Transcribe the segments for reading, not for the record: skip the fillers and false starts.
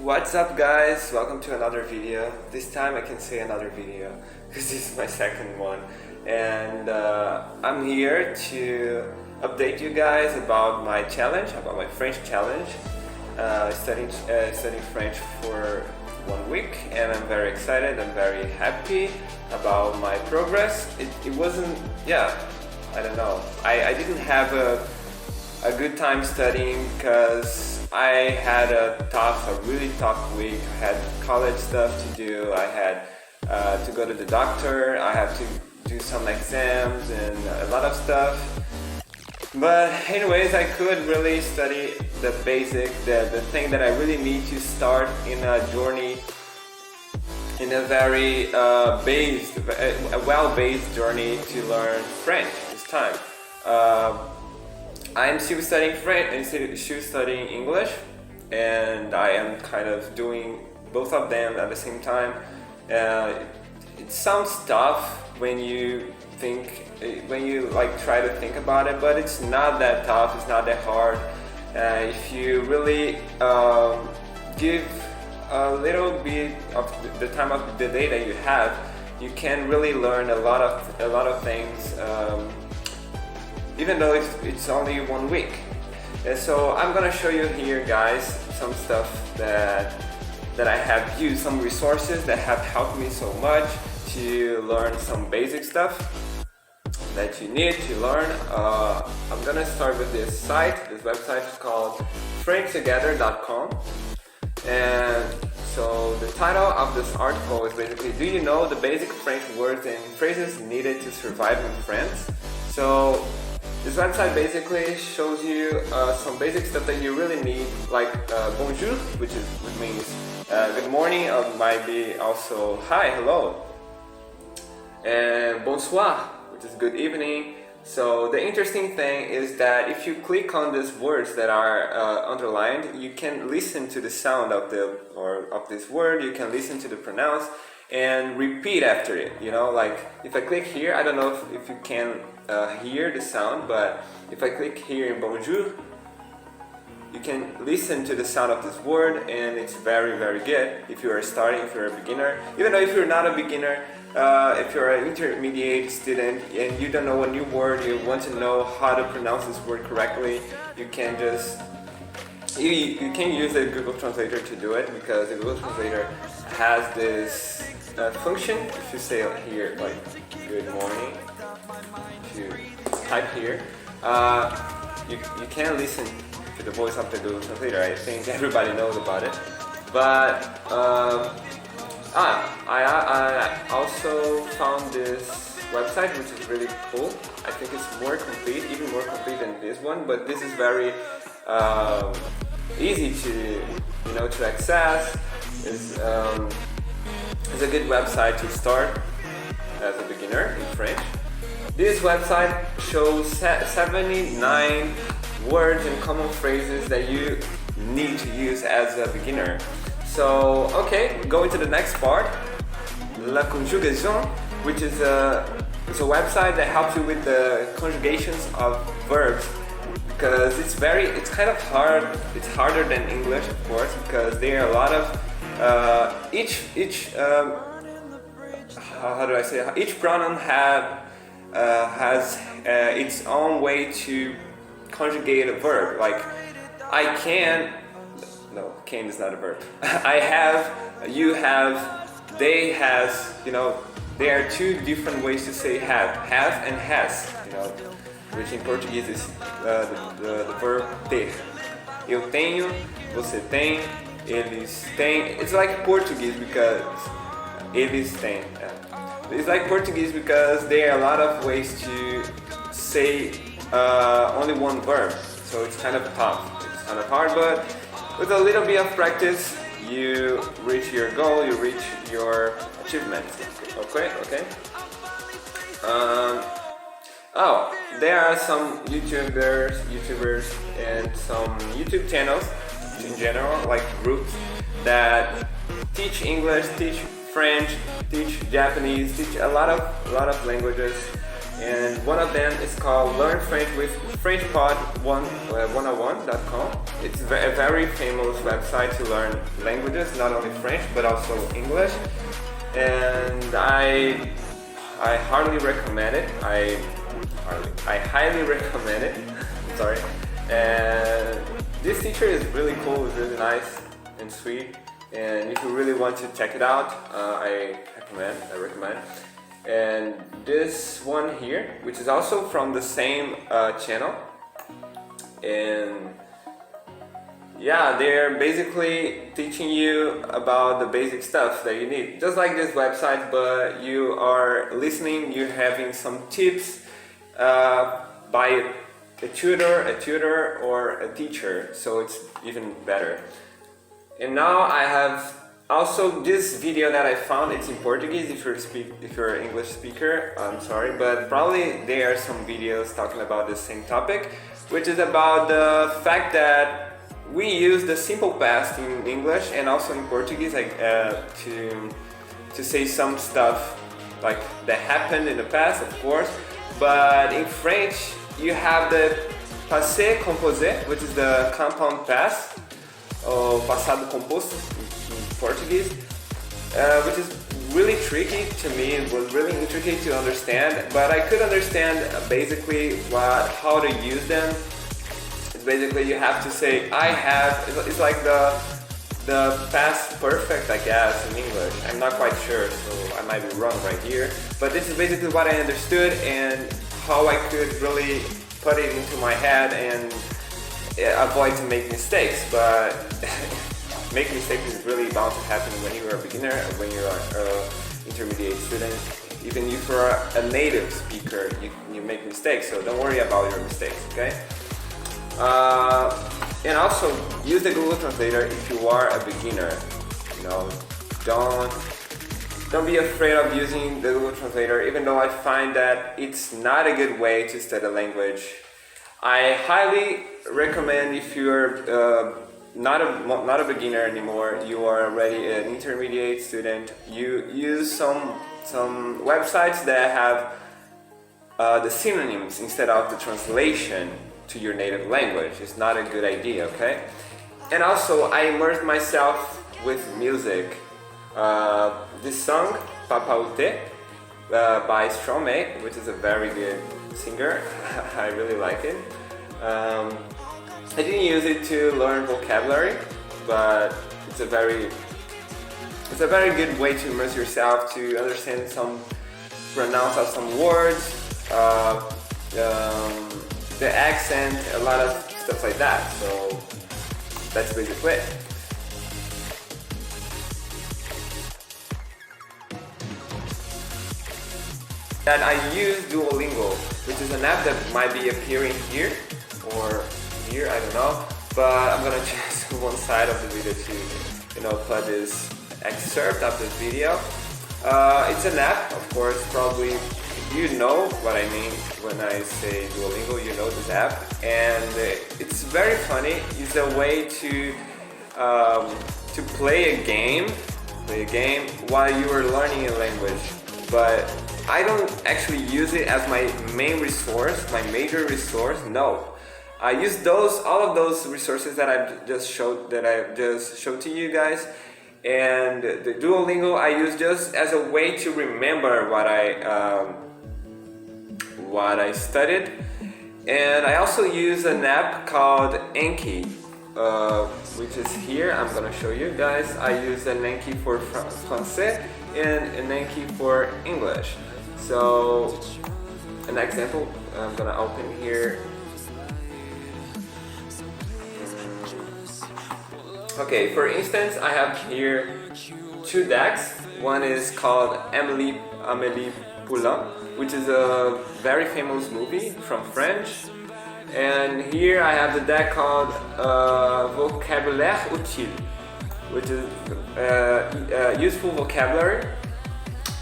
What's up guys, welcome to another video. This time I can say another video because this is my second one, and I'm here to update you guys about my challenge, about my French challenge, studying French for 1 week, and I'm very excited, I'm very happy about my progress. It wasn't, I don't know, I didn't have a good time studying because I had a really tough week. I had college stuff to do, I had to go to the doctor, I had to do some exams and a lot of stuff. But anyways, I could really study the basic, the thing that I really need to start in a journey, in a very well-based journey to learn French this time. I'm still studying French and still studying English, and I am kind of doing both of them at the same time. It sounds tough when you try to think about it, but it's not that tough, it's not that hard. If you really give a little bit of the time of the day that you have, you can really learn a lot of things. Even though it's only 1 week. And so I'm gonna show you here, guys, some stuff that I have used, some resources that have helped me so much to learn some basic stuff that you need to learn. I'm gonna start with this website is called FrenchTogether.com. And so the title of this article is basically, do you know the basic French words and phrases needed to survive in France? So this website basically shows you some basic stuff that you really need, like bonjour, which means good morning, or might be also hi, hello, and bonsoir, which is good evening. So the interesting thing is that if you click on these words that are underlined, you can listen to the sound of this word. You can listen to the pronounce and repeat after it. You know, like if I click here, I don't know if you can hear the sound, but if I click here in bonjour, you can listen to the sound of this word, and it's very, very good if you are starting, if you're a beginner. Even though if you're not a beginner, if you're an intermediate student and you don't know a new word, you want to know how to pronounce this word correctly, you can just you can use the Google Translator to do it, because the Google Translator has this function. If you say here like good morning, if you type here, you can listen to the voice of the Google Translator. I think everybody knows about it. But I also found this website, which is really cool. I think it's more complete, even more complete than this one, but this is very easy to access. It's a good website to start as a beginner in French. This website shows 79 words and common phrases that you need to use as a beginner. So, okay, going to the next part, La Conjugation, which is it's a website that helps you with the conjugations of verbs, because it's kind of hard. It's harder than English, of course, because there are a lot of each pronoun has its own way to conjugate a verb. Like I can. No, can is not a verb. I have, you have, they has, there are two different ways to say have and has, which in Portuguese is the verb ter. Eu tenho, você tem, eles têm. It's like Portuguese because eles têm. It's like Portuguese because there are a lot of ways to say only one verb, so it's kind of tough. It's kind of hard, but with a little bit of practice, you reach your goal, you reach your achievement. Okay. There are some YouTubers and some YouTube channels in general, like groups that teach English, teach French, teach Japanese, teach a lot of languages, and one of them is called Learn French with FrenchPod101.com. It's a very famous website to learn languages, not only French but also English, and I highly recommend it. I highly recommend it. Sorry. And this teacher is really cool, it's really nice and sweet, and if you really want to check it out, I recommend. And this one here, which is also from the same channel, and yeah, they're basically teaching you about the basic stuff that you need, just like this website, but you are listening, you're having some tips by a tutor or a teacher, so it's even better. And now I have also this video that I found. It's in Portuguese. If you're an English speaker, I'm sorry, but probably there are some videos talking about the same topic, which is about the fact that we use the simple past in English and also in Portuguese, like to say some stuff like that happened in the past, of course, but in French you have the Passé, Composé, which is the compound past, or passado composto in Portuguese, which is really tricky to me. It was really intricate to understand, but I could understand basically how to use them. It's basically you have to say I have. It's like the past perfect, I guess, in English. I'm not quite sure, so I might be wrong right here. But this is basically what I understood and how I could really put it into my head and avoid to make mistakes. But making mistakes is really bound to happen when you are a beginner, when you are an intermediate student. Even if you're a native speaker, you make mistakes, so don't worry about your mistakes, okay? And also use the Google Translator if you are a beginner. You know, don't be afraid of using the Google Translator, even though I find that it's not a good way to study a language. I highly recommend if you're not a beginner anymore, you are already an intermediate student, you use some websites that have the synonyms instead of the translation to your native language. It's not a good idea, okay? And also, I immersed myself with music. This song, Papa Ute, by Stromae, which is a very good singer. I really like it. I didn't use it to learn vocabulary, but it's a very good way to immerse yourself, to understand pronounce out some words, the accent, a lot of stuff like that. So that's basically it. That I use Duolingo, which is an app that might be appearing here or here, I don't know, but I'm gonna choose one side of the video to, put this excerpt of this video. It's an app, of course, probably you know what I mean when I say Duolingo, you know this app, and it's very funny. It's a way to play a game while you are learning a language, but I don't actually use it as my main resource, my major resource. No, I use all of those resources that I've just showed to you guys, and the Duolingo I use just as a way to remember what I studied. And I also use an app called Anki, which is here. I'm gonna show you guys. I use an Anki for Français and an Anki for English. So, an example, I'm gonna open here. Okay, for instance, I have here two decks. One is called Amélie Poulain, which is a very famous movie from French. And here I have the deck called Vocabulaire Utile, which is useful vocabulary.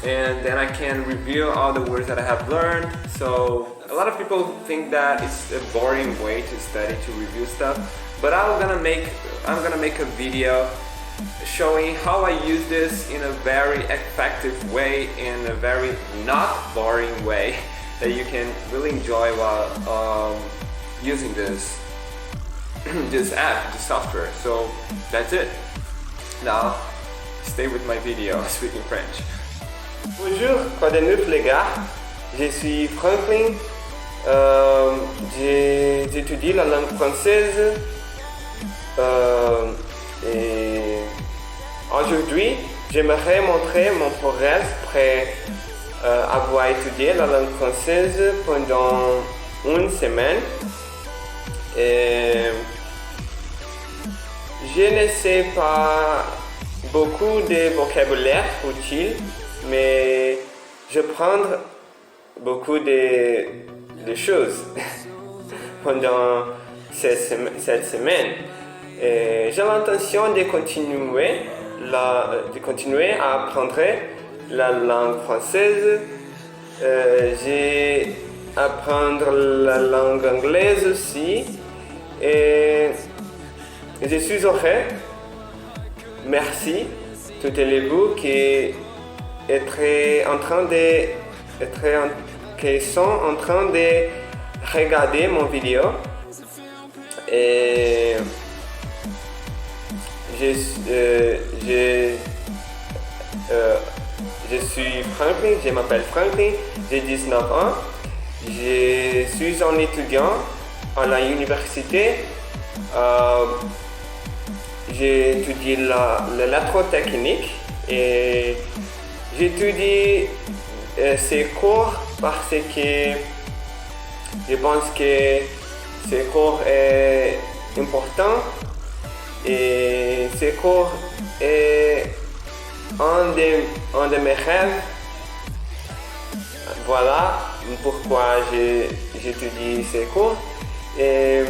And then I can review all the words that I have learned. So a lot of people think that it's a boring way to study, to review stuff, but I'm gonna make a video showing how I use this in a very effective way, in a very not boring way. that you can really enjoy while using this this app, this software. So that's it. Now stay with my video speaking French. Bonjour, quoi de neuf les gars? Je suis Franklin. J'étudie la langue française. Et aujourd'hui, j'aimerais montrer mon progrès après avoir étudié la langue française pendant une semaine. Et je ne sais pas beaucoup de vocabulaire utile, mais je prends beaucoup de choses pendant cette semaine. Et j'ai l'intention de continuer à apprendre la langue française. J'ai apprendre la langue anglaise aussi. Et je suis heureux. Merci toutes les vous qui sont en train de regarder mon vidéo. Et je suis Franklin, je m'appelle Franklin, j'ai 19 ans. Je suis un étudiant à l'université. J'étudie l'électrotechnique et j'étudie ces cours parce que je pense que ces cours est important et ces cours est un de mes rêves. Voilà pourquoi j'étudie ces cours. Et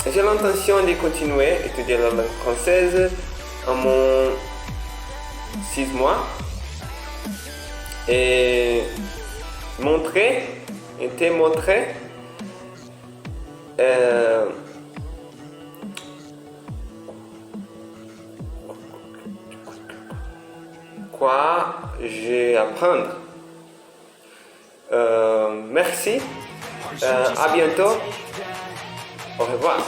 j'ai l'intention de continuer à étudier la langue française en mon 6 mois et te montrer quoi j'ai apprendre. Merci. À bientôt. Au revoir.